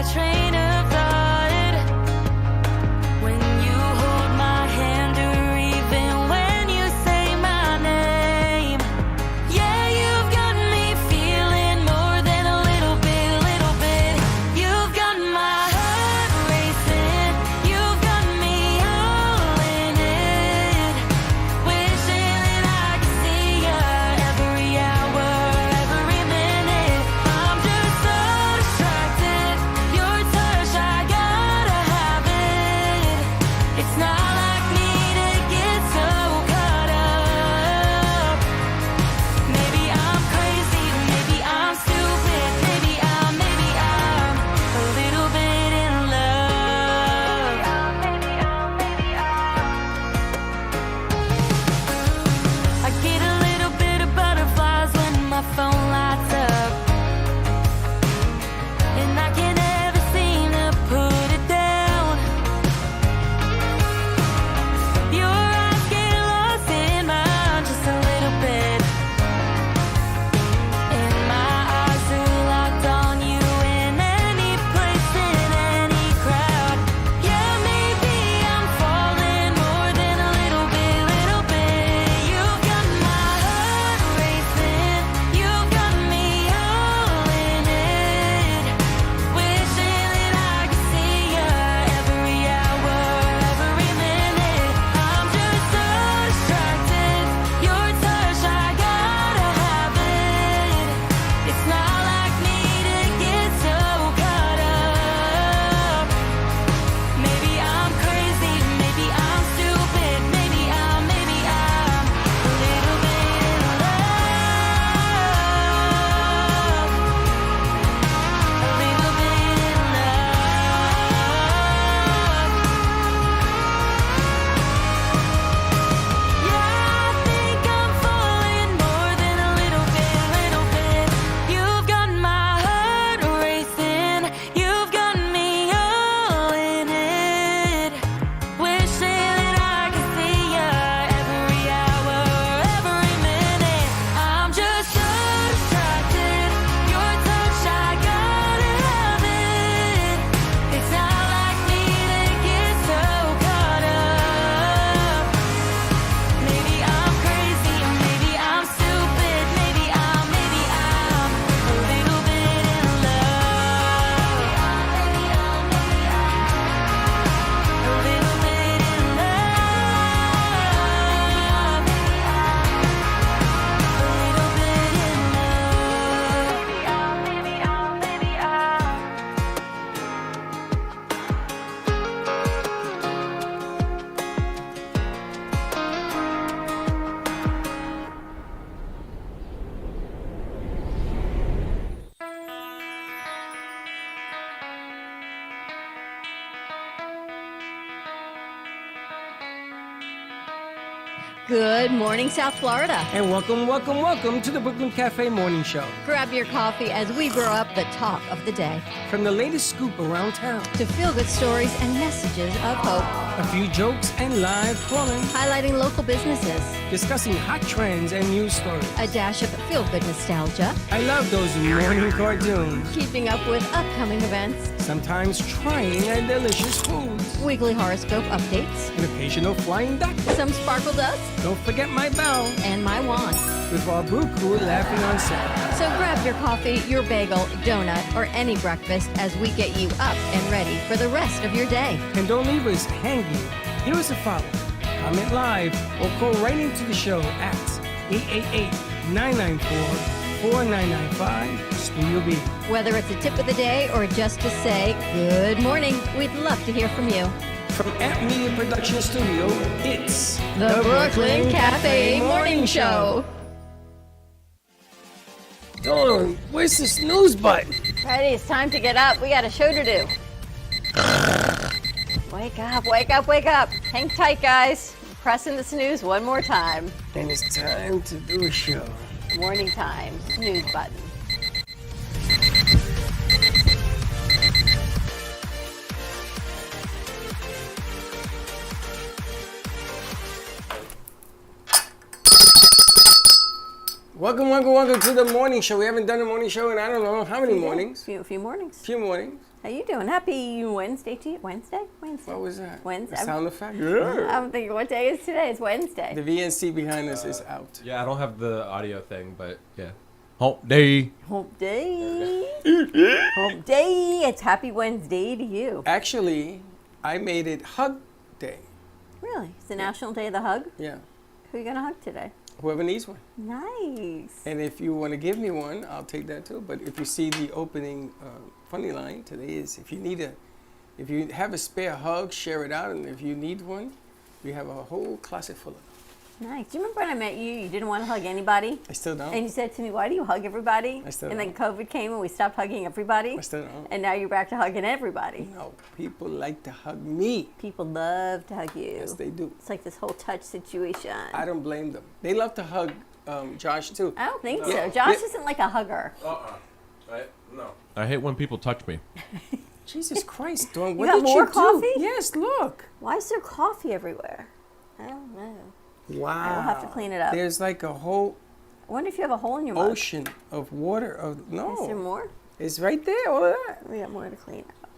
my train of thought when you hold my hand or even when you say my name. Yeah, you've got me feeling more than a little bit. You've got my heart racing. You've got me all in it. Wishing that I could see ya every hour, every minute. I'm just so distracted. Your touch, I gotta have it. It's not like me to get so caught up. Maybe I'm crazy, maybe I'm stupid, maybe I'm a little bit in love. I get a little bit of butterflies when my phone lights up, and I can never seem to put it down. Your eyes get lost in mine just a little bit, and my eyes are locked on you in any place, in any crowd. Yeah, maybe I'm falling more than a little bit. You've got my heart racing. You've got me all in it. Wishing that I could see ya every hour, every minute. I'm just so distracted. Your touch, I gotta have it. It's not like me to get so caught up. Maybe I'm crazy, maybe I'm stupid, maybe I'm a little bit in love. A little bit in love. Yeah, I think I'm falling more than a little bit. You've got my heart racing. You've got me all in it. Wishing that I could see ya every hour, every minute. I'm just so distracted. Your touch, I gotta have it. It's not like me to get so caught up. Maybe I'm crazy, maybe I'm stupid, maybe I'm a little bit in love. A little bit in love. Good morning, South Florida. And welcome to the Brooklyn Cafe Morning Show. Grab your coffee as we brew up the talk of the day From the latest scoop around town, to feel-good stories and messages of hope, a few jokes and live calling, highlighting local businesses, discussing hot trends and news stories. a dash of feel-good nostalgia, I love those morning cartoons, keeping up with upcoming events, sometimes trying a delicious foods, weekly horoscope updates, an occasional flying duck. some sparkle dust, Don't forget my bell, and my wand. with our brew crew laughing on set. So grab your coffee, your bagel, donut, or any breakfast as we get you up and ready for the rest of your day. And don't leave us hanging. Here is a follow. Comment live or call right into the show at 888-994-4995 Studio B. Whether it's a tip of the day or just to say good morning, we'd love to hear from you. From App Media Production Studio, it's The Brooklyn Cafe Morning Show. Dawn, where's the snooze button? Freddie, it's time to get up. We got a show to do. Wake up, wake up, wake up. Hang tight, guys. Pressing the snooze one more time. And it's time to do a show. Morning time, snooze button. Welcome to the morning show. We haven't done a morning show in I don't know how many mornings. Few mornings. Few mornings. How you doing? Happy Wednesday to you. Wednesday? What was that? Wednesday. The sound effect? Yeah. I'm thinking, what day is today? It's Wednesday. The VNC behind us is out. Yeah, I don't have the audio thing, but yeah. Hump day. Hump day. Hump day. It's happy Wednesday to you. Actually, I made it Hug Day. Really? It's the National Day of the Hug? Yeah. Who are you going to hug today? Whoever needs one. Nice. And if you want to give me one, I'll take that too. But if you see the opening funny line today is if you have a spare hug, share it out. And if you need one, we have a whole closet full of them. Nice. Do you remember when I met you? You didn't want to hug anybody? I still don't. And you said to me, why do you hug everybody? I still And then don't. COVID came and we stopped hugging everybody. I still don't. And now you're back to hugging everybody. No, people like to hug me. People love to hug you. Yes, they do. It's like this whole touch situation. I don't blame them. They love to hug Josh too. I don't think Yeah. so. Josh Yeah. isn't like a hugger. No. I hate when people touch me. Jesus Christ, Dawn, what got did more you coffee? do? Yes, look. Why is there coffee everywhere? I don't know. Wow. We'll have to clean it up. There's like a whole I wonder if you have a hole in your mug. ocean of water. Is there No, more? it's right there. All of that. We got more to clean up.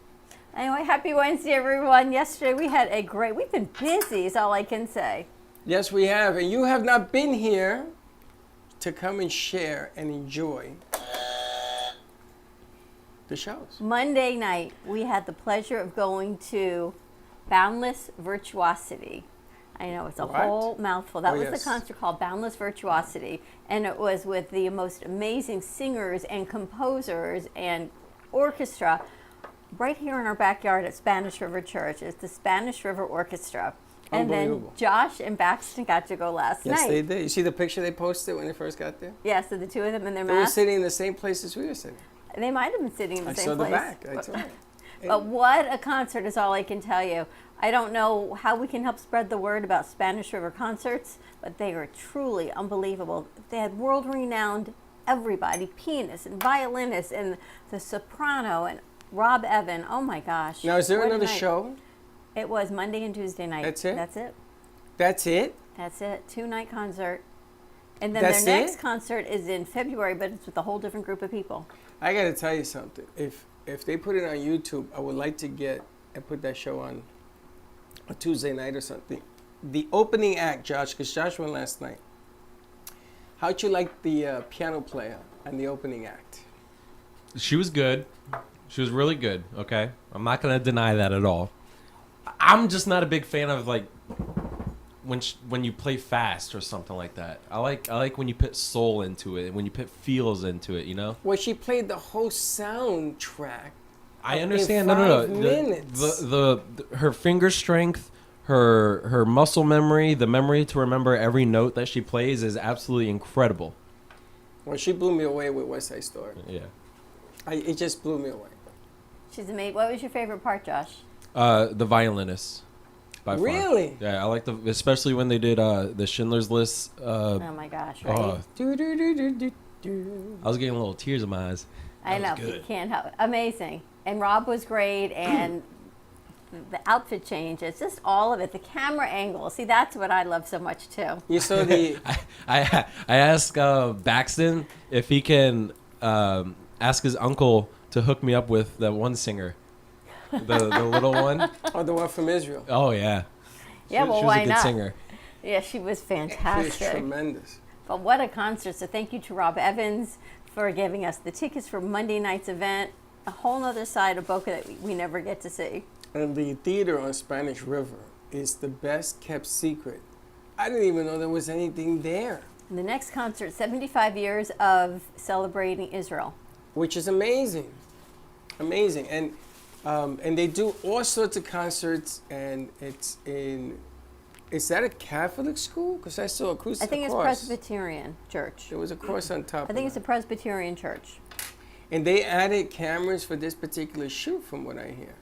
Anyway, happy Wednesday, everyone. Yesterday we had we've been busy is all I can say. Yes, we have, and you have not been here to come and share and enjoy the shows. Monday night, we had the pleasure of going to Boundless Virtuosity. I know it's a What? whole mouthful. That Oh, was yes. the concert called Boundless Virtuosity, and it was with the most amazing singers and composers and orchestra right here in our backyard at Spanish River Church. It's the Spanish River Orchestra. And then Unbelievable. Josh and Baxton got to go last Yes, night. they did. You see the picture they posted when they first got there? Yeah, so the two of them in their They were masks. sitting in the same place as we were sitting. They might have been sitting in the I same saw place. the back. I told you. But what a concert is all I can tell you. I don't know how we can help spread the word about Spanish River concerts, but they are truly unbelievable. They had world-renowned everybody, pianists and violinists and the soprano and Rob Evan. Oh my gosh. Now, is there What a another night. show? It was Monday and Tuesday night. That's it? That's it. That's it? That's it. 2-night concert. And then That's their next it? concert is in February, but it's with a whole different group of people. I got to tell you something. If they put it on YouTube, I would like to get and put that show on a Tuesday night or something. The opening act, Josh, because Josh went last night. How'd you like the piano player and the opening act? She was good. She was really good, okay? I'm not going to deny that at all. I'm just not a big fan of, like, when you play fast or something like that. I like when you put soul into it, when you put feels into it, you know? Well, she played the whole soundtrack. I in understand. 5 No. minutes. The her finger strength, her muscle memory, the memory to remember every note that she plays is absolutely incredible. Well, she blew me away with West Side Story. Yeah. It just blew me away. She's amazing. What was your favorite part, Josh? The violinist. By far. Really? Yeah, I like especially when they did the Schindler's List. Oh my gosh, right? Oh, Do, do, do, do, do, do. I was getting little tears in my eyes. I know, was you good. can't help it. Amazing. And Rob was great, and the outfit change, it's just all of it. The camera angle. See, that's what I love so much, too. You saw the... I asked Baxton if he can ask his uncle to hook me up with that one singer, the little one. Oh, the one from Israel. Oh yeah. Yeah, well, she was why a good not? singer. Yeah, she was She was fantastic. tremendous. But what a concert. So thank you to Rob Evans for giving us the tickets for Monday night's event. A whole other side of Boca that we never get to see. And the theater on Spanish River is the best kept secret. I didn't even know there was anything there, And the next concert, 75 years of celebrating Israel. which is amazing. Amazing. And they do all sorts of concerts, and it's in... Is that a Catholic school? Because I saw a cross. I think it's Presbyterian Church. There was a cross on top. I think of it's a it. Presbyterian church. And they added cameras for this particular shoot, from what I hear.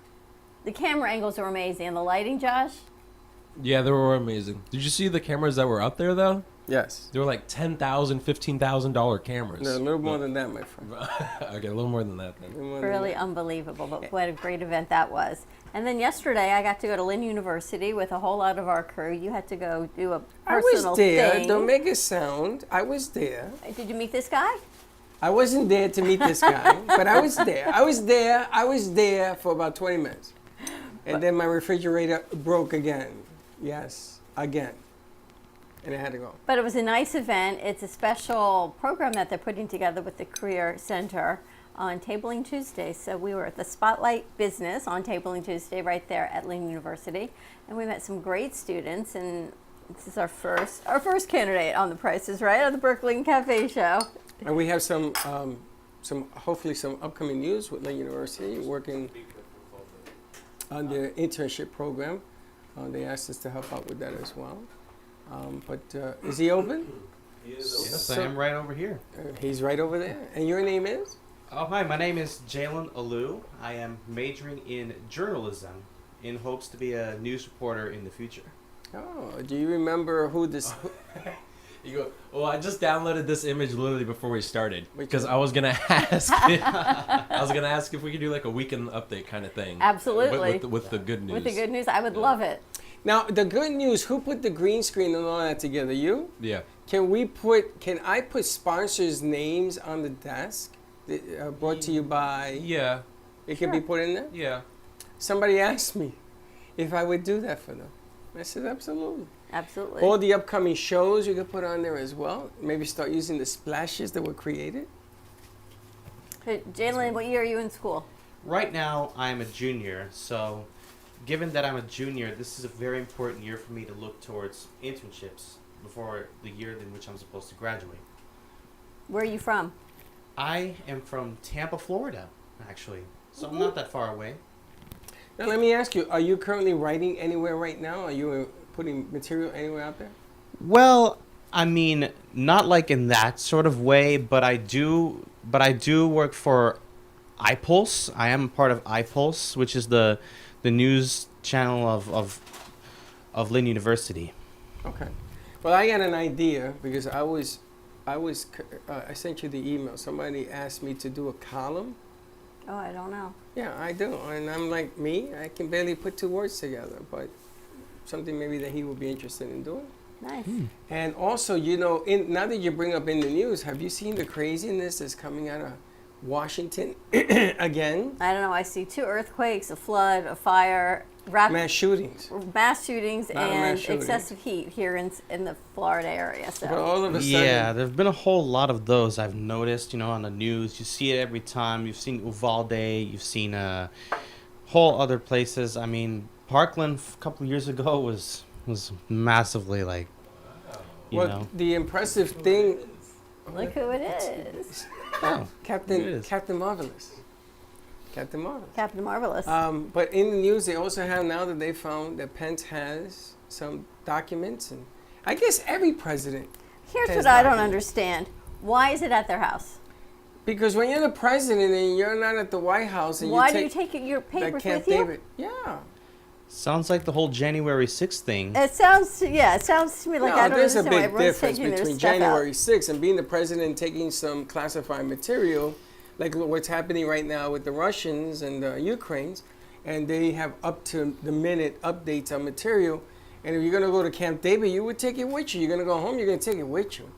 The camera angles are amazing. And the lighting, Josh? Yeah, they were amazing. Did you see the cameras that were up there though? Yes. They were like $10,000, $15,000 cameras. No, a little more than that, my friend. Okay, a little more than that then. A little more than Really that. unbelievable. But what a great event that was. And then yesterday, I got to go to Lynn University with a whole lot of our crew. You had to go do a I personal was there. thing. Don't make a sound. I was there. Did you meet this guy? I wasn't there to meet this guy, but I was there. I was there for about 20 minutes. And then my refrigerator broke again. Yes, again. And I had to go. But it was a nice event. It's a special program that they're putting together with the Career Center on Tabling Tuesday. So we were at the Spotlight Business on Tabling Tuesday right there at Lynn University. And we met some great students. And this is our first candidate on The Price is Right on the Brooklyn Cafe Show. And we have some hopefully some upcoming news with Lynn University working on their internship program. They asked us to help out with that as well. But is he open? Yes, I am right over here. He's right over there. And your name is? Oh, hi, my name is Jalen Alou. I am majoring in journalism in hopes to be a news reporter in the future. Oh, do you remember who this? You go, well, I just downloaded this image literally before we started Which because one? I was gonna ask if we could do like a weekend update kind of thing. Absolutely. With the good news. With the good news, I would love it. Now the good news. Who put the green screen and all that together? You? Yeah. Can I put sponsors' names on the desk? Brought to you by. Yeah. It can be put in there. Yeah. Somebody asked me if I would do that for them. I said absolutely. Absolutely. All the upcoming shows you could put on there as well. Maybe start using the splashes that were created. Hey, Jalen, what year are you in school? Right now, I'm a junior, so given that I'm a junior, this is a very important year for me to look towards internships before the year in which I'm supposed to graduate. Where are you from? I am from Tampa, Florida, actually, so I'm not that far away. Now let me ask you: are you currently writing anywhere right now? Are you putting material anywhere out there? Well, I mean, not like in that sort of way, but I do work for iPulse. I am part of iPulse, which is the news channel of Lynn University. Okay. Well, I got an idea because I sent you the email. Somebody asked me to do a column. Oh, I don't know. Yeah, I do, and I'm like I can barely put two words together, but something maybe that he would be interested in doing. Nice. And also, now that you bring up in the news, have you seen the craziness that's coming out of Washington again? I don't know. I see 2 earthquakes, a flood, a fire, Mass shootings. mass shootings, Lot of and mass shootings. excessive heat here in the Florida area. But So all of a sudden, Yeah, there've been a whole lot of those I've noticed, on the news. You see it every time. You've seen Uvalde. You've seen whole other places. I mean, Parkland a couple years ago was massively like, you know. the impressive thing, look who it is. Oh, it is. Captain Marvelous. Captain Marvelous. Captain Marvelous. But in the news, they also have now that they found that Pence has some documents, and I guess every president. Here's has what I don't documents. understand. Why is it at their house? Because when you're the president and you're not at the White House, and Why you do you take take your that papers Camp with you? David, yeah. Sounds like the whole January 6th thing. It sounds to me like I don't there's a understand why big everyone's difference taking their between stuff January out. 6th and being the president and taking some classified material, like what's happening right now with the Russians and the Ukrainians, and they have up to the minute updates on material. And if you're going to go to Camp David, you would take it with you. You're going to go home, you're going to take it with you.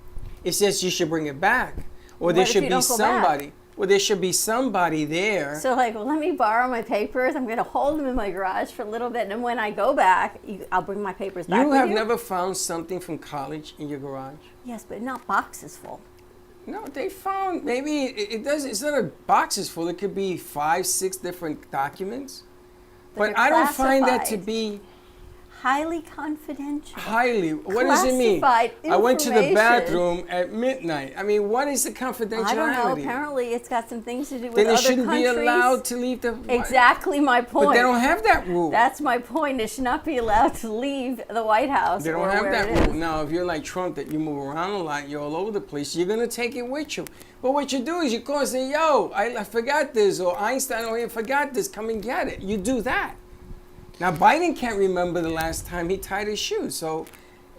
It's just you should bring it back. Or What there if should you be don't go back? somebody. Well, there should be somebody there. So let me borrow my papers. I'm going to hold them in my garage for a little bit, and then when I go back, I'll bring my papers back. You with have you? never found something from college in your garage? Yes, but not boxes full. No, they found maybe it does. It's not a boxes full. It could be 5, 6 different documents. But they're I don't find that to classified. be Highly confidential. highly. What does it mean? Classified I went to the information. bathroom at midnight. I mean, what is the confidentiality? I don't know. Apparently, it's got some things to do with then they other shouldn't countries. be allowed to leave the. Exactly my point. But they don't have that rule. That's my point. They should not be allowed to leave the White House. They don't or have where that it is. rule. Now, if you're like Trump, that you move around a lot, you're all over the place, you're going to take it with you. But what you do is you call and say, yo, I forgot this, or Einstein, I forgot this, come and get it. You do that. Now, Biden can't remember the last time he tied his shoes, so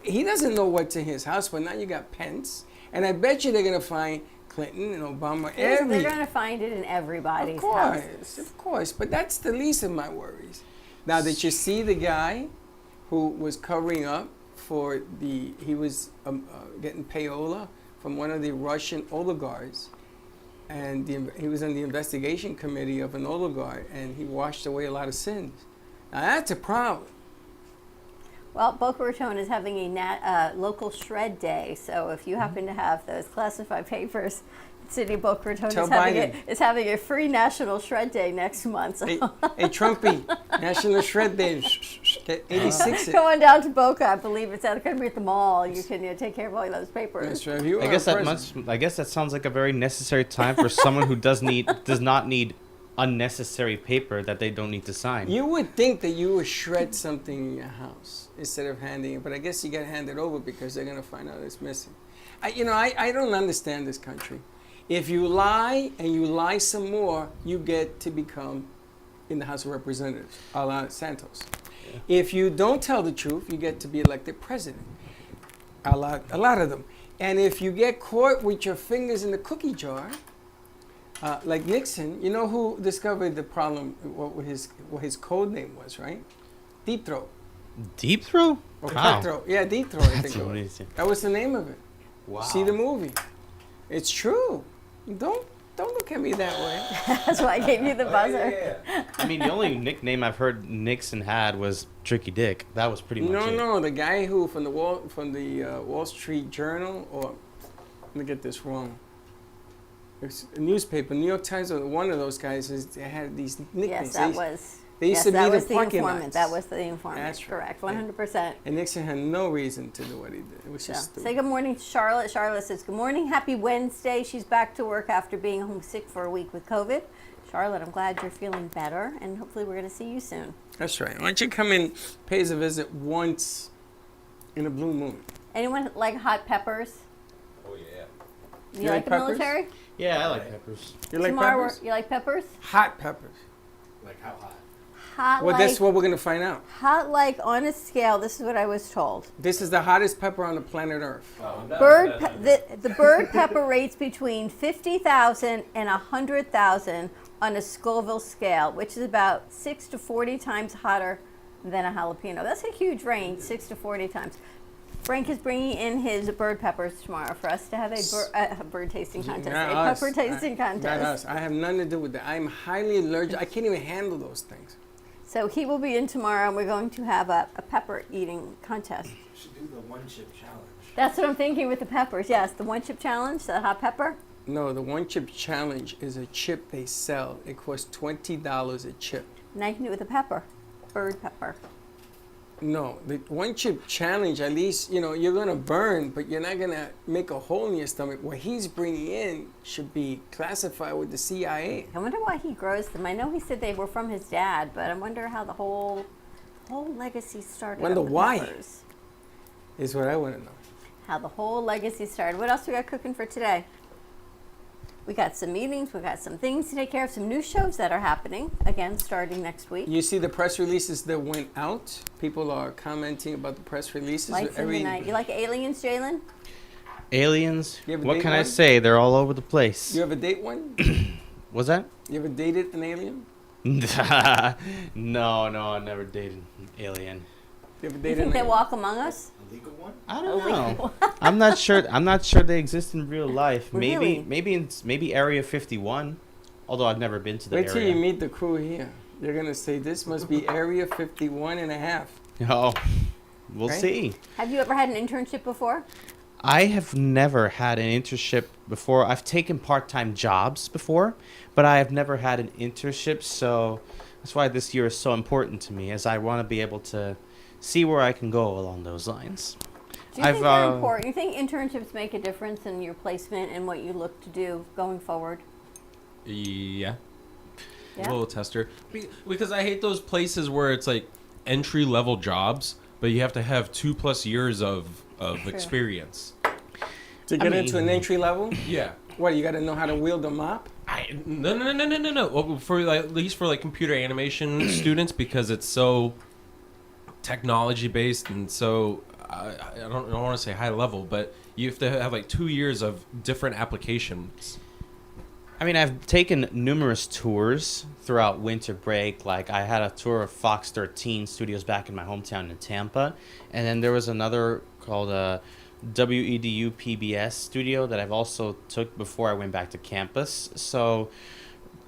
he doesn't know what's in his house, but now you got Pence, and I bet you they're going to find Clinton and Obama, They're going to find it in everybody's houses. Of course, but that's the least of my worries. Now that you see the guy who was covering up for he was getting payola from one of the Russian oligarchs, and he was on the investigation committee of an oligarch, and he washed away a lot of sins. Now that's a problem. Well, Boca Raton is having a local shred day, so if you happen to have those classified papers, the city of Boca Raton Tell is having a free national shred day next month. So Hey, Trumpy, National Shred Day, get 86 it. going down to Boca, I believe it's going to be at the mall. You can take care of all those papers. That's right. You I are guess that president. I guess that sounds like a very necessary time for someone who does not need unnecessary paper that they don't need to sign. You would think that you would shred something in your house instead of handing it, but I guess you get handed over because they're going to find out it's missing. I don't understand this country. If you lie and you lie some more, you get to become in the House of Representatives, a la Santos. If you don't tell the truth, you get to be elected president, a lot of them. And if you get caught with your fingers in the cookie jar, like Nixon, you know who discovered the problem, what his code name was, right? Deep Throat. Deep throw? Or Wow. Cutthroat. Yeah, Deep Throat, I That's think it was. amazing. That was the name of it. Wow. See the movie. It's true. Don't look at me that way. That's why I gave you the buzzer. I mean, the only nickname I've heard Nixon had was Tricky Dick. That was pretty much it. No, the guy who from the Wall Street Journal, or let me get this wrong. It's a newspaper, New York Times, or one of those guys they had these nicknames. They used to be the parking informant. lots. That was the informant. That's right. Correct. 100%. And Nixon had no reason to do what he did. It was just Say stupid. good morning to Charlotte. Charlotte says, good morning. Happy Wednesday. She's back to work after being home sick for a week with COVID. Charlotte, I'm glad you're feeling better, and hopefully we're going to see you soon. That's right. Why don't you come in, pay us a visit once in a blue moon? Anyone like hot peppers? Oh yeah. You You like like the peppers? military? Yeah, I like peppers. You like Tomorrow, peppers? you like peppers? Hot peppers. Like how hot? Hot Well, like, that's what we're going to find out. hot like on a scale. This is what I was told. This is the hottest pepper on the planet Earth. The bird pepper rates between 50,000 and 100,000 on a Scoville scale, which is about 6 to 40 times hotter than a jalapeno. That's a huge range, 6 to 40 times. Frank is bringing in his bird peppers tomorrow for us to have a bird tasting contest, Not a us. pepper tasting Not contest. us. I have nothing to do with that. I'm highly allergic. I can't even handle those things. So he will be in tomorrow, and we're going to have a pepper eating contest. Should do the one chip challenge. That's what I'm thinking with the peppers. Yes, the one chip challenge, the hot pepper. No, the one chip challenge is a chip they sell. It costs $20 a chip. Now you can do it with a pepper, bird pepper. No, the one chip challenge, at least, you're going to burn, but you're not going to make a hole in your stomach. What he's bringing in should be classified with the CIA. I wonder why he grows them. I know he said they were from his dad, but I wonder how the whole legacy started. Wonder of the why. peppers. Is what I want to know. How the whole legacy started. What else we got cooking for today? We got some meetings. We got some things to take care of. Some new shows that are happening again starting next week. You see the press releases that went out? People are commenting about the press releases. Lights in the night. You like Aliens, Jalen? Aliens. You ever What date can I one? say? They're all over the place. You ever date one? Was that? You ever dated an alien? No, I never dated an alien. You ever You dated think an they alien? walk among us? A legal one? I don't know. I'm not sure. I'm not sure they exist in real life. Really? Maybe Area 51. Although I've never been to the Wait till you area. meet the crew here. You're going to say, this must be Area 51 and a half. Oh, we'll Right? see. Have you ever had an internship before? I have never had an internship before. I've taken part-time jobs before, but I have never had an internship. So that's why this year is so important to me, as I want to be able to see where I can go along those lines. Do you think they're important? You think internships make a difference in your placement and what you look to do going forward? Yeah. Yeah. A little tester. Because I hate those places where it's like entry level jobs, but you have to have 2+ years of experience. To get into an mean- entry level? Yeah. What, you got to know how to wield a mop? No. Well, for like, at least for like computer animation students, because it's so technology based and so I don't want to say high level, but you have to have like 2 years of different applications. I mean, I've taken numerous tours throughout winter break. Like, I had a tour of Fox 13 Studios back in my hometown in Tampa. And then there was another called WEDU PBS studio that I've also took before I went back to campus. So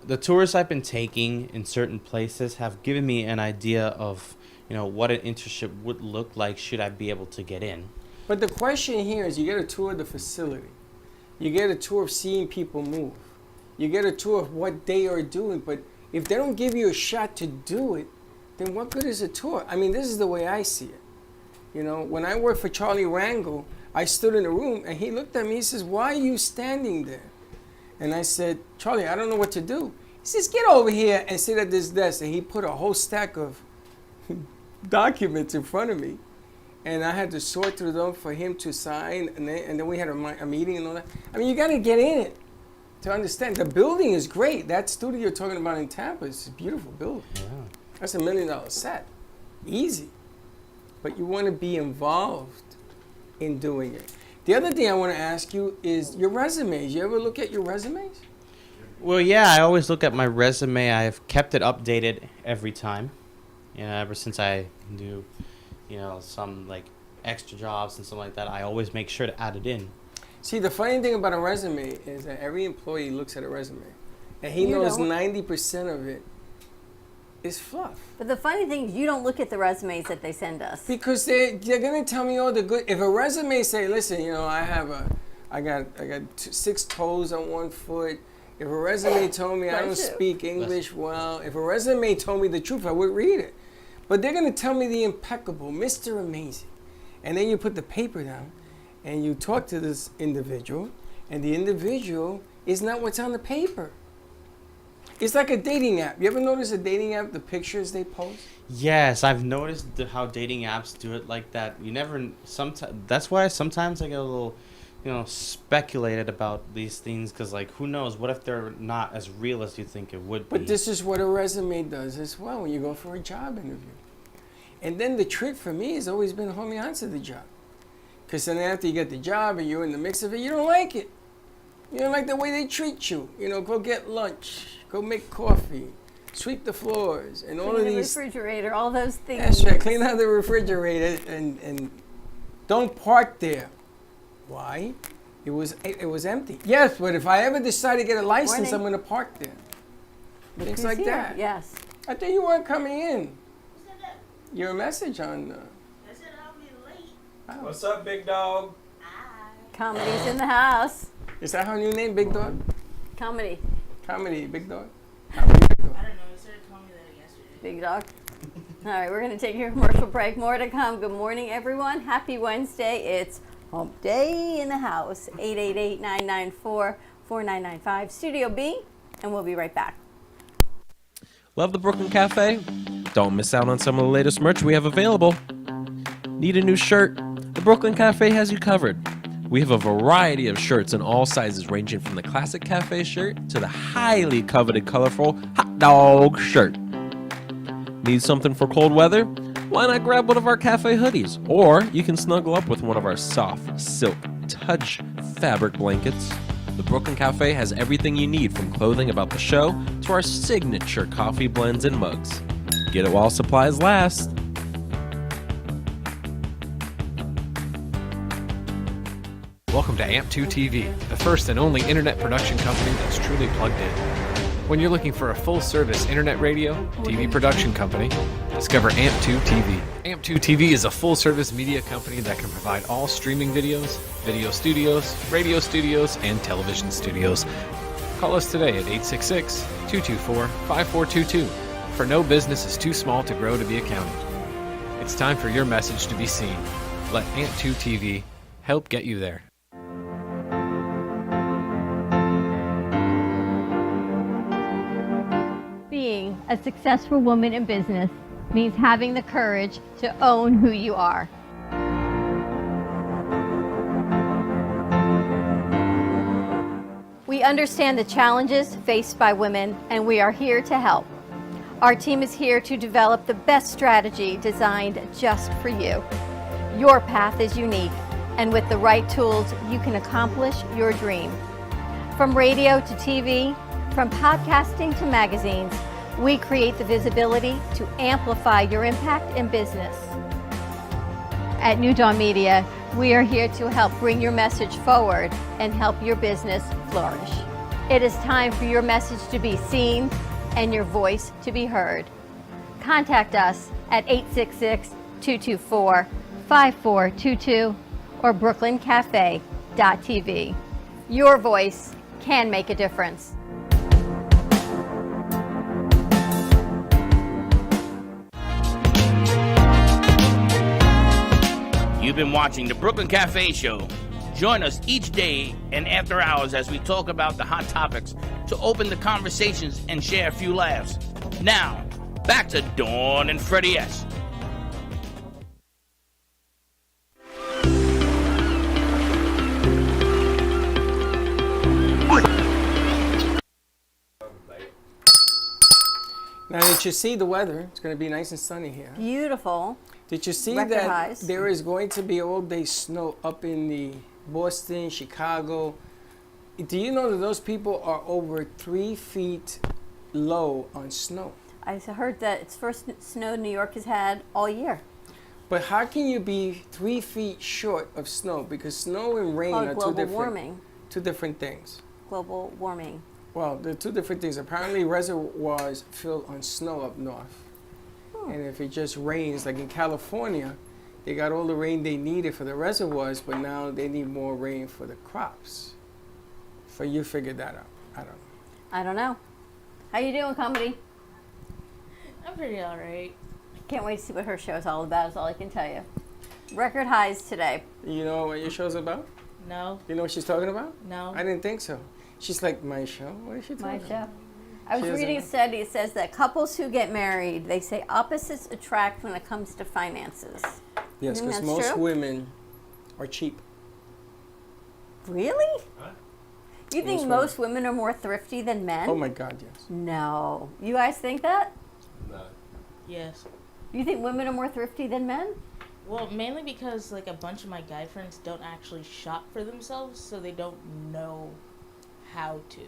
the tours I've been taking in certain places have given me an idea of, what an internship would look like should I be able to get in. But the question here is, you get a tour of the facility. You get a tour of seeing people move. You get a tour of what they are doing. But if they don't give you a shot to do it, then what good is a tour? I mean, this is the way I see it. When I worked for Charlie Rangel, I stood in a room and he looked at me. He says, "Why are you standing there?" And I said, "Charlie, I don't know what to do." He says, "Get over here and sit at this desk." And he put a whole stack of documents in front of me. And I had to sort through them for him to sign. And then we had a meeting and all that. I mean, you got to get in it to understand. The building is great. That studio you're talking about in Tampa is a beautiful building. Yeah. That's $1 million set. Easy. But you want to be involved in doing it. The other thing I want to ask you is your resumes. You ever look at your resumes? Well, yeah, I always look at my resume. I've kept it updated every time. Ever since I do, some like extra jobs and stuff like that, I always make sure to add it in. See, the funny thing about a resume is that every employee looks at a resume, and he You knows don't. 90% of it is fluff. But the funny thing is, you don't look at the resumes that they send us. Because they're gonna tell me all the good. If a resume say, "Listen, I got 6 toes on 1 foot." If a resume told me I don't Bless you. speak English well, if a resume told me the truth, I would read it. But they're gonna tell me the impeccable, Mr. Amazing, and then you put the paper down, and you talk to this individual, and the individual is not what's on the paper. It's like a dating app. You ever notice a dating app, the pictures they post? Yes, I've noticed how dating apps do it like that. That's why sometimes I get a little, speculated about these things, because who knows? What if they're not as real as you think it would be? But this is what a resume does as well when you go for a job interview. And then the trick for me has always been, homie, answer the job. Because then after you get the job and you're in the mix of it, you don't like it. You don't like the way they treat you. Go get lunch, go make coffee, sweep the floors, and all Clean of the these. refrigerator, all those things. That's right, clean out the refrigerator and don't park there. Why? It was empty. Yes, but if I ever decide to get a license, Morning. I'm going to park there. Look Things who's like here. that. Yes. I thought you weren't coming in. Your message on. Oh. What's up, big dog? Comedy's in the house. Is that her new name, Big Dog? Comedy. Comedy, Big Dog. Comedy, Big Dog. I don't know. He started telling me that yesterday. Big dog. All right, we're going to take your commercial break. More to come. Good morning, everyone. Happy Wednesday. It's Hump Day in the house. 888-994-4995. Studio B, and we'll be right back. Love the Brooklyn Cafe? Don't miss out on some of the latest merch we have available. Need a new shirt? The Brooklyn Cafe has you covered. We have a variety of shirts in all sizes, ranging from the classic cafe shirt to the highly coveted colorful hot dog shirt. Need something for cold weather? Why not grab one of our cafe hoodies? Or you can snuggle up with one of our soft silk touch fabric blankets. The Brooklyn Cafe has everything you need, from clothing about the show to our signature coffee blends and mugs. Get it while supplies last. Welcome to AMP2 TV, the first and only internet production company that's truly plugged in. When you're looking for a full-service internet radio, TV production company, discover AMP2 TV. AMP2 TV is a full-service media company that can provide all streaming videos, video studios, radio studios, and television studios. Call us today at 866-224-5422, for no business is too small to grow to be accounted. It's time for your message to be seen. Let AMP2 TV help get you there. Being a successful woman in business means having the courage to own who you are. We understand the challenges faced by women, and we are here to help. Our team is here to develop the best strategy designed just for you. Your path is unique, and with the right tools, you can accomplish your dream. From radio to TV, from podcasting to magazines, we create the visibility to amplify your impact in business. At New Dawn Media, We are here to help bring your message forward and help your business flourish. It is time for your message to be seen and your voice to be heard. Contact us at 866-224-5422 or brooklyncafe.tv. Your voice can make a difference. You've been watching the Brooklyn Cafe Show. Join us each day and after hours as we talk about the hot topics to open the conversations and share a few laughs. Now, back to Dawn and Freddie S. Now, did you see the weather? It's going to be nice and sunny here. Beautiful. Did you see Record that highs. there is going to be all-day snow up in the Boston, Chicago? Do you know that those people are over 3 feet low on snow? I heard that it's first snow New York has had all year. But how can you be 3 feet short of snow? Because snow and rain Called are global warming. two different things. Global warming. Well, they're two different things. Apparently, reservoirs fill on snow up north. And if it just rains, like in California, they got all the rain they needed for the reservoirs, but now they need more rain for the crops. So you figured that out. I don't know. I don't know. How you doing, comedy? I'm pretty alright. Can't wait to see what her show's all about, is all I can tell you. Record highs today. You know what your show's about? No, You know what she's talking about? no. I didn't think so. She's like, my show? What is she talking My about? show. I was She reading a doesn't- study. It says that couples who get married, they say opposites attract when it comes to finances. Yes, think because that's most true? women are cheap. Really? You think Most most women are more thrifty than men? Oh my God, yes. No. You guys think that? No. Yes. You think women are more thrifty than men? Well, mainly because like a bunch of my guy friends don't actually shop for themselves, so they don't know how to.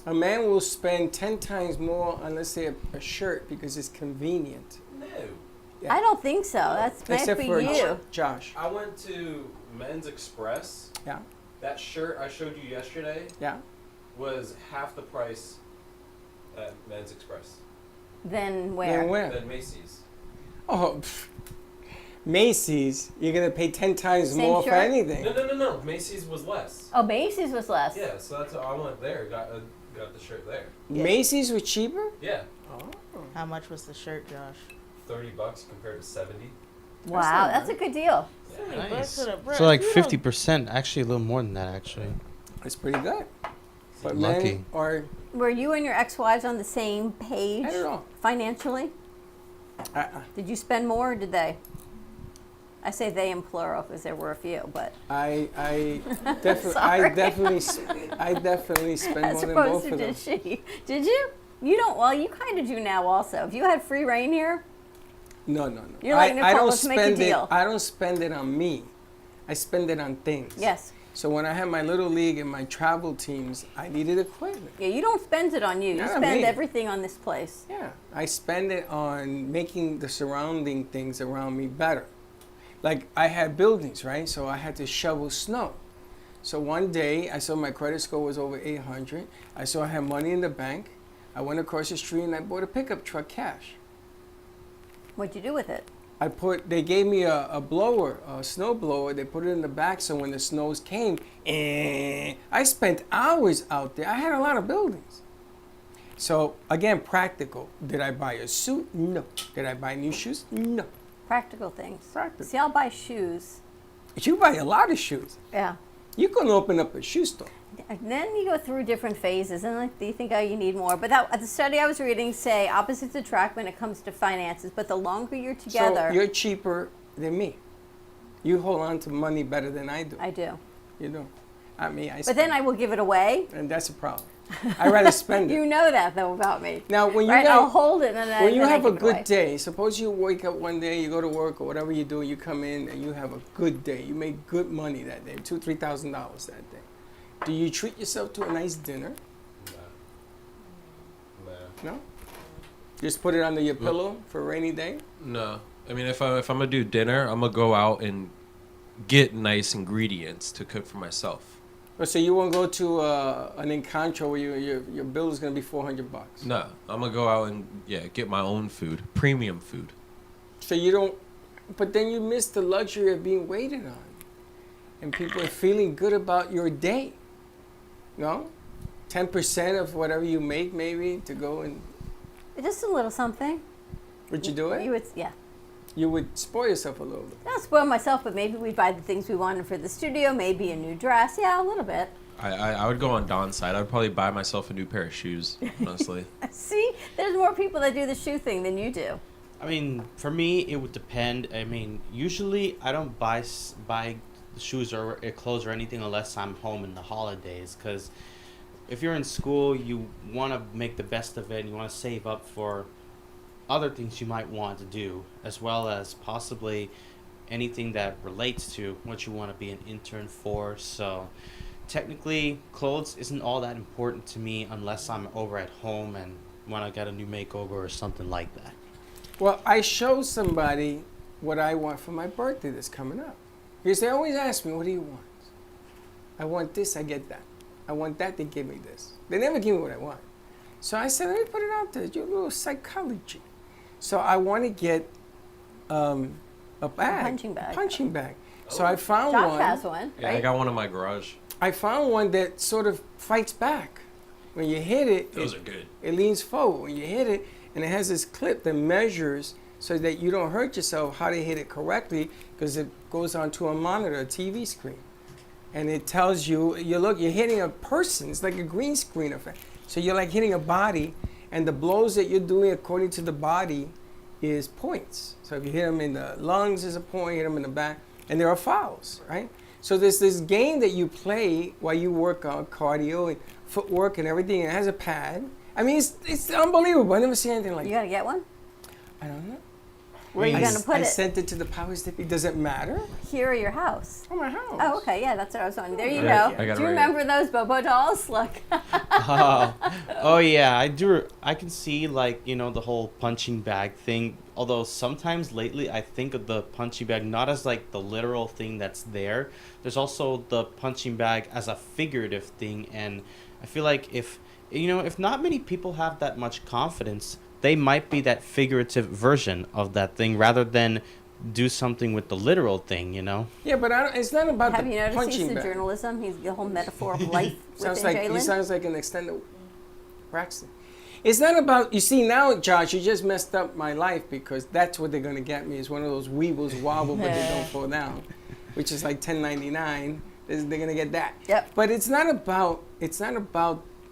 A man will spend 10 times more on, let's say, a shirt because it's convenient. No. Yeah. I don't think so. That's meant Except for for you. Josh. I went to Men's Express. Yeah, That shirt I showed you yesterday yeah. was half the price at Men's Express Then where? Then where? than Macy's. Oh, pff. Macy's, you're going to pay 10 times Same more for shirt? anything. No. Macy's was less. Oh, Macy's was less. Yeah, so that's I went there. Got the shirt there. Macy's was cheaper? Yeah, How much was the shirt, Josh? $30 compared to 70. Wow, not that's a good deal. Nice. So So like 50%, actually a little more than that actually. It's pretty good. But Lucky. men are, Were you and your ex-wives on the same page I don't know. financially? I, Did you spend more or did they? I say they in plural because there were a few, but I Sorry. definitely spend as more than both opposed to of them. did she? Did you? You don't. Well, you kind of do now. Also, if you had free reign here, No. You're like, I Nicole, don't let's make a spend it. deal. I don't spend it on me. I spend it on things. yes. So when I had my little league and my travel teams, I needed equipment. Yeah, you don't spend it on you. You Not on spend me. everything on this place. Yeah, I spend it on making the surrounding things around me better. Like I had buildings, right? So I had to shovel snow. So one day I saw my credit score was over 800. I saw I had money in the bank. I went across the street and I bought a pickup truck cash. What'd you do with it? They gave me a blower, a snow blower. They put it in the back so when the snows came, I spent hours out there. I had a lot of buildings. So again, practical. Did I buy a suit? No. Did I buy new shoes? No. Practical things. Practical. See, I'll buy shoes. You buy a lot of shoes. Yeah. You can open up a shoe store. And then you go through different phases, and like, you think, oh, you need more. But the study I was reading say opposites attract when it comes to finances. But the longer you're together, So you're cheaper than me. You hold on to money better than I do. I do. You know. I mean, I But spend, then I will give it away. and that's a problem. I'd rather spend it. You know that though about me. Now, when you Right? got- I'll hold it, and then When you then I have a give it good away. day, suppose you wake up one day, you go to work or whatever you do, you come in and you have a good day. You make good money that day, $2,000-$3,000 that day. Do you treat yourself to a nice dinner? No. Just put it under your pillow for a rainy day. No. I mean, if I'm gonna do dinner, I'm gonna go out and get nice ingredients to cook for myself. Oh, so you won't go to an Encanto where your bill is gonna be $400. No, I'm gonna go out and get my own food, premium food. So you don't, but then you miss the luxury of being waited on, and people are feeling good about your day. No, 10% of whatever you make, maybe to go and Just a little something. would you do it? You would, yeah. You would spoil yourself a little bit. Not spoil myself, but maybe we'd buy the things we wanted for the studio. Maybe a new dress. Yeah, a little bit. I would go on Don's side. I'd probably buy myself a new pair of shoes, honestly. See, there's more people that do the shoe thing than you do. I mean, for me, it would depend. I mean, usually I don't buy shoes or clothes or anything unless I'm home in the holidays. Because if you're in school, you want to make the best of it, and you want to save up for other things you might want to do, as well as possibly anything that relates to what you want to be an intern for. So technically, clothes isn't all that important to me unless I'm over at home and want to get a new makeover or something like that. Well, I showed somebody what I want for my birthday that's coming up. Because they always ask me, what do you want? I want this, I get that. I want that, they give me this. They never give me what I want. So I said, let me put it out there, do a little psychology. So I want to get a bag. punching bag. So I found Josh one. has one. Yeah, I got one in my garage. I found one that sort of fights back. When you hit it, Those are good. it leans forward. When you hit it, and it has this clip that measures so that you don't hurt yourself how to hit it correctly, because it goes onto a monitor, a TV screen. And it tells you, you're hitting a person. It's like a green screen effect. So you're like hitting a body, and the blows that you're doing according to the body is points. So if you hit them in the lungs, is a point, hit them in the back, and there are fouls, right? So there's this game that you play while you work on cardio and footwork and everything, and it has a pad. I mean, it's unbelievable. I never seen anything like You that. gotta get one? I don't know. Where are you gonna put I it? sent it to the power stipping. Does it matter? Here or your house? Oh, my house. Oh, okay. Yeah, that's what I was wondering. There you Yeah, go. I got it Do you right remember those Bobo dolls? Look. Oh yeah, I do. I can see the whole punching bag thing. Although sometimes lately I think of the punching bag not as like the literal thing that's there. There's also the punching bag as a figurative thing, and I feel like if not many people have that much confidence, they might be that figurative version of that thing rather than do something with the literal thing. Yeah, but it's not about Have the you noticed he's punching the bag. journalism? He's the whole metaphor of life Sounds within like he Jalen. sounds like an extended Braxton. It's not about, you see now, Josh, you just messed up my life, because that's what they're gonna get me, is one of those weebles wobble but they don't fall down, which is like $10.99. They're gonna get that. Yep. But it's not about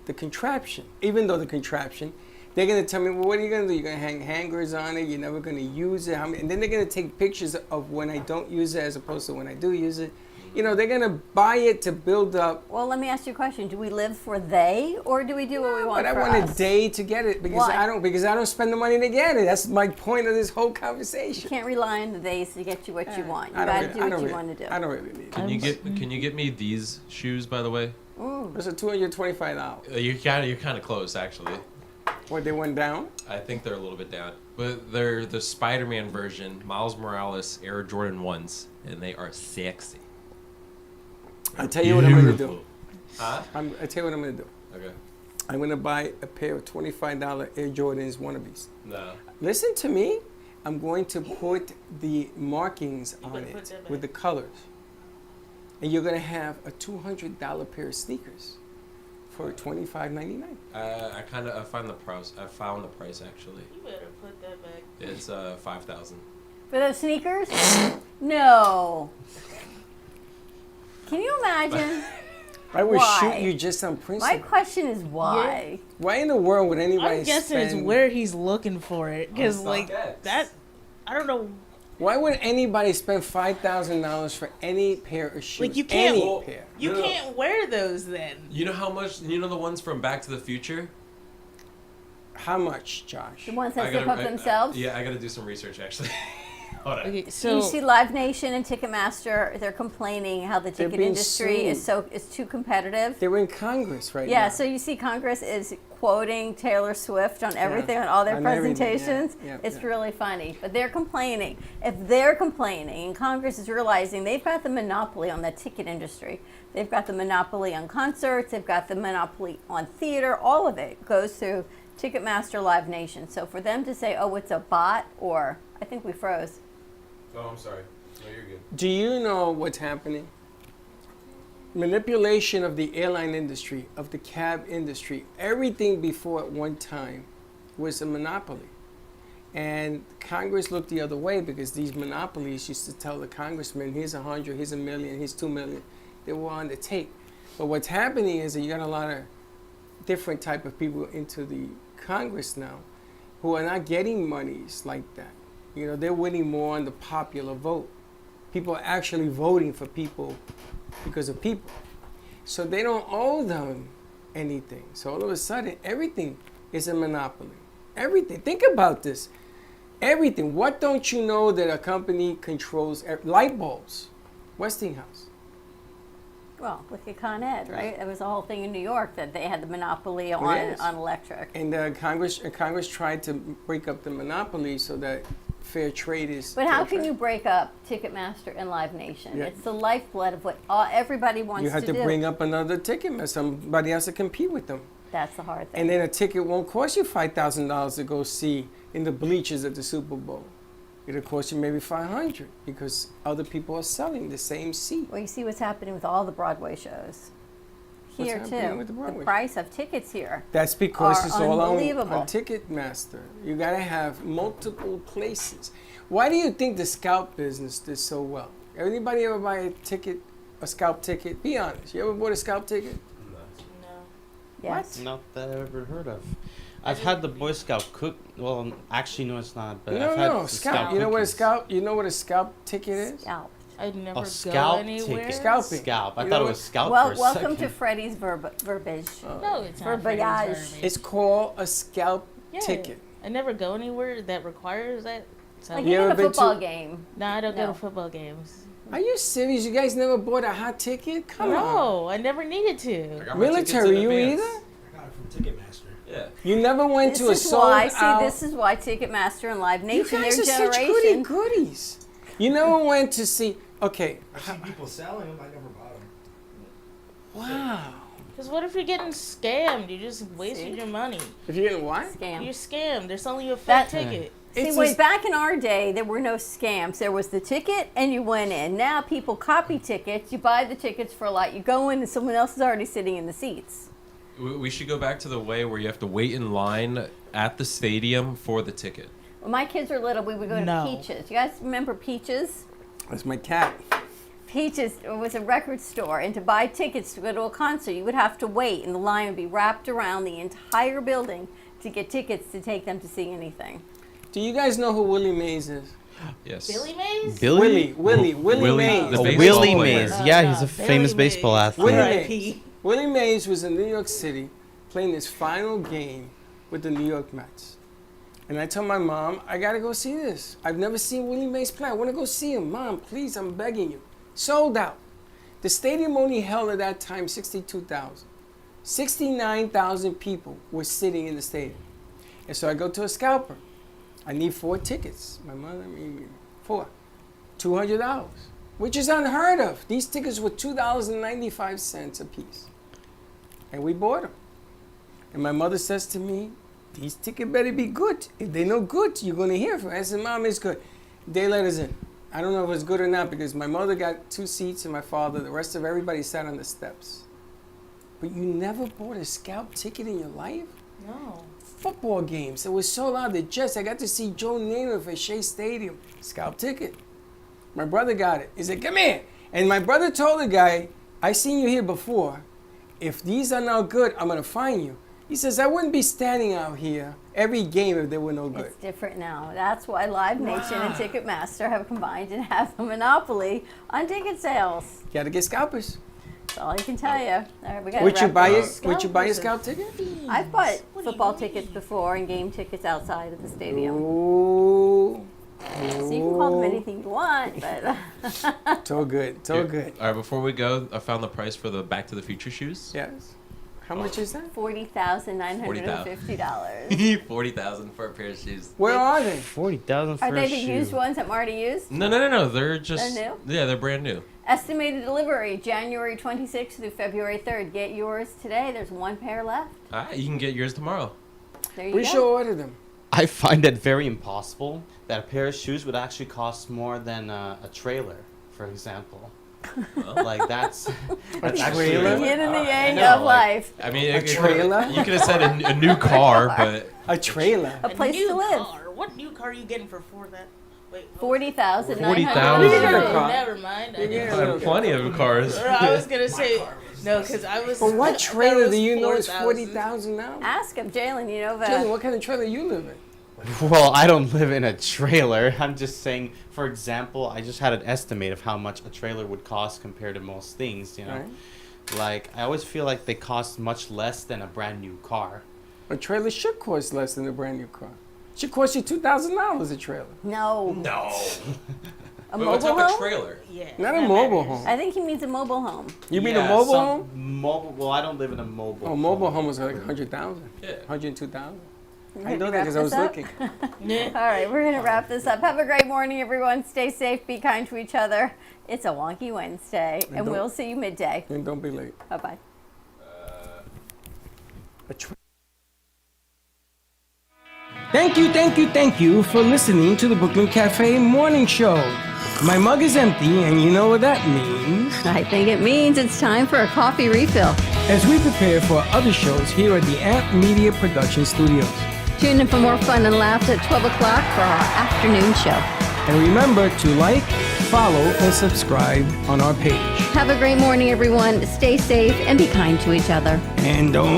the contraption. Even though the contraption, they're gonna tell me, well, what are you gonna do? You're gonna hang hangers on it. You're never gonna use it. And then they're gonna take pictures of when I don't use it as opposed to when I do use it. They're gonna buy it to build up. Well, let me ask you a question. Do we live for they, or do we do what we want But I for want us? a day to get it because Why? I don't spend the money to get it. That's my point of this whole You conversation. can't rely on the days to get you what you want. You I don't gotta really- do I what don't you really- want to do. I don't really need it. Can you get me these shoes, by the way? Those are $225. You're kind of close, actually. What, they went down? I think they're a little bit down, but they're the Spider-Man version, Miles Morales Air Jordan 1s, and they are sexy. I'll tell you what I'm gonna do. Beautiful. Huh? I'll tell you what I'm gonna do. Okay. I'm gonna buy a pair of $25 Air Jordans wannabes. No. Listen to me. I'm going to put the markings on better put it that with the back. colors. And you're gonna have a $200 pair of sneakers for $25.99. I found the price. I found the price actually. You better put that back. It's $5,000. For those sneakers? No. Can you imagine? I would Why? shoot you just on My principle. question is why? Why in the world would anybody I'm guessing it's spend? where he's looking for it, because like StockX. that. I don't know. Why would anybody spend $5,000 for any pair of shoes? Like, you can't- Any Well, pair. You No. can't wear those then. You know how much? You know the ones from Back to the Future? How much, Josh? The ones that I zip gotta- up themselves? Yeah, I gotta do some research actually. Okay, so you see Live Nation and Ticketmaster, they're complaining how the They're ticket being industry sued. is too competitive. They're in Congress right now. Yeah, so you see Congress is quoting Taylor Swift on everything, on all their On everything, yeah, presentations. yeah, It's yeah. really funny. But they're complaining. If they're complaining and Congress is realizing they've got the monopoly on the ticket industry, they've got the monopoly on concerts, they've got the monopoly on theater, all of it goes through Ticketmaster, Live Nation. So for them to say, oh, it's a bot, or I think we froze. Oh, I'm sorry. No, you're good. Do you know what's happening? Manipulation of the airline industry, of the cab industry, everything before at one time was a monopoly. And Congress looked the other way because these monopolies used to tell the congressman, here's 100, here's 1 million, here's 2 million. They were on the tape. But what's happening is that you got a lot of different type of people into the Congress now who are not getting monies like that. You know, they're winning more on the popular vote. People are actually voting for people because of people. So they don't owe them anything. So all of a sudden, everything is a monopoly. Everything. Think about this. Everything. What don't you know that a company controls? Light bulbs. Westinghouse. Well, look at Con Ed, right? It was the whole thing in New York that they had the monopoly Yes. on electric. And Congress tried to break up the monopoly so that fair trade is. But how fair can trade. you break up Ticketmaster and Live Nation? Yeah. It's the lifeblood of what everybody wants You have to do. bring up another ticket. Somebody has to compete with them. That's the hard thing. And then a ticket won't cost you $5,000 to go see in the bleachers at the Super Bowl. It'll cost you maybe $500 because other people are selling the same seat. Well, you see what's happening with all the Broadway shows. What's Here happening too. with the Broadway? price of tickets here. That's because are it's all on unbelievable. Ticketmaster. You gotta have multiple places. Why do you think the scalp business did so well? Anybody ever buy a ticket, a scalp ticket? Be honest. You ever bought a scalp ticket? no. Yes. Not that I've ever heard of. I've had the Boy Scout cook. Well, actually, no, it's not. But I've had No, the scalp. You know what a cookies. scalp? You know what a scalp ticket is? Scalp. I'd never go scalp anywhere. ticket. Scalping. Scalp. I You thought know it what- was scalp Well, for a welcome second. to Freddie's verbiage. No, it's not. Verbiage. Freddy's verbiage. It's called a scalp Yeah, ticket. I never go anywhere that requires that. So Like You even ever a been football to- game. no, I don't go No. to football games. Are you serious? You guys never bought a hot ticket? Come on. No, I never needed to. Military, you either? I got it from Ticketmaster. Yeah. You never went This to a is sold why. out. See, this is why Ticketmaster and Live You Nation, guys their are such goody generation. goodies. You never went to see. Okay. I've seen people selling them. I never bought them. Wow. Because what if you're getting scammed? You just wasted See? your money. If you're getting what? Scam. You're scammed. They're selling you a That- fake ticket. See, It's way just- back in our day, there were no scams. There was the ticket, and you went in. Now people copy tickets. You buy the tickets for a lot. You go in, and someone else is already sitting in the seats. We should go back to the way where you have to wait in line at the stadium for the ticket. When my kids were little, we would go No. to Peaches. You guys remember Peaches? That's my cat. Peaches was a record store, and to buy tickets to go to a concert, you would have to wait, and the line would be wrapped around the entire building to get tickets to take them to see anything. Do you guys know who Willie Mays is? Yes. Billy Mays? Billy? Willie Willie, Mays. the Oh, baseball Willie player. Mays. Yeah, he's a no, famous Billy baseball Mays. athlete. Willie R.I.P. Mays. Willie Mays was in New York City playing his final game with the New York Mets. And I told my mom, I gotta go see this. I've never seen Willie Mays play. I wanna go see him. Mom, please, I'm begging you. Sold out. The stadium only held at that time 62,000. 69,000 people were sitting in the stadium. And so I go to a scalper. I need 4 tickets. My mother, me, 4. $200, which is unheard of. These tickets were $2.95 a piece. And we bought them. And my mother says to me, these tickets better be good. If they're no good, you're going to hear from it. I said, Mom, it's good. They let us in. I don't know if it's good or not because my mother got 2 seats and my father, the rest of everybody sat on the steps. But you never bought a scalp ticket in your life? No. Football games. It was so loud. The Jets, I got to see Joe Namath at Shea Stadium. Scalp ticket. My brother got it. He said, come here. And my brother told the guy, I seen you here before. If these are not good, I'm going to fine you. He says, I wouldn't be standing out here every game if they were no good. It's different now. That's why Live Nation and Ticketmaster have combined and have a monopoly on ticket sales. You got to get scalpers. That's all I can tell you. All right, we got Would you buy it? it? Would you buy a Scalpers scalp ticket? I've bought What do you football mean? tickets before and game tickets outside of the stadium. Ooh. So you can call them anything you want, but It's all good. It's all good. All right, before we go, I found the price for the Back to the Future shoes. Yes. How much is that? $40,950. 40,000 for a pair of shoes. Where are they? 40,000 for Are they a the shoe. used ones that Marty used? No. They're just. They're Yeah, they're brand new. Estimated delivery January 26th through February 3rd. Get yours today. There's one pair left. All right, you can get yours tomorrow. There you We go. should order them. I find it very impossible that a pair of shoes would actually cost more than a trailer, for example. Like that's actually trailer? Yin and the I yang know, of like- life. I mean, A trailer? You could have said a new car, but A trailer. A place new to live. Car. What new car are you getting for that? Wait. 40,000. 40,000. Never mind. I Yeah. didn't- I have plenty of cars. I was gonna say no, because I was. But I what thought trailer it do you was know is 4,000. 40,000 now? Ask him, Jalen. You know Jalen, that. what kind of trailer you live in? Well, I don't live in a trailer. I'm just saying, for example, I just had an estimate of how much a trailer would cost compared to most things, you know. Right. Like, I always feel like they cost much less than a brand new car. A trailer should cost less than a brand new car. Should cost you $2,000 a trailer. No. No. A Wait, what mobile type of home? trailer? Yeah. Not a that mobile matters. home. I think he means a mobile home. You mean Yeah, a mobile some home? Mobile. Well, I don't live in a mobile. Oh, mobile home was like 100,000. Yeah. 102,000. I Ready know to that wrap because I was this up? looking. Yeah. All right, we're going to wrap this up. Have a great morning, everyone. Stay safe. Be kind to each other. It's a wonky Wednesday, and don't- we'll see you midday. And don't be late. Bye-bye. Thank you for listening to the Brooklyn Cafe Morning Show. My mug is empty, and you know what that means. I think it means it's time for a coffee refill. As we prepare for other shows here at the Amp Media Production Studios. Tune in for more fun and laughs at 12 o'clock for our afternoon show. And remember to like, follow, and subscribe on our page. Have a great morning, everyone. Stay safe and be kind to each other. And don't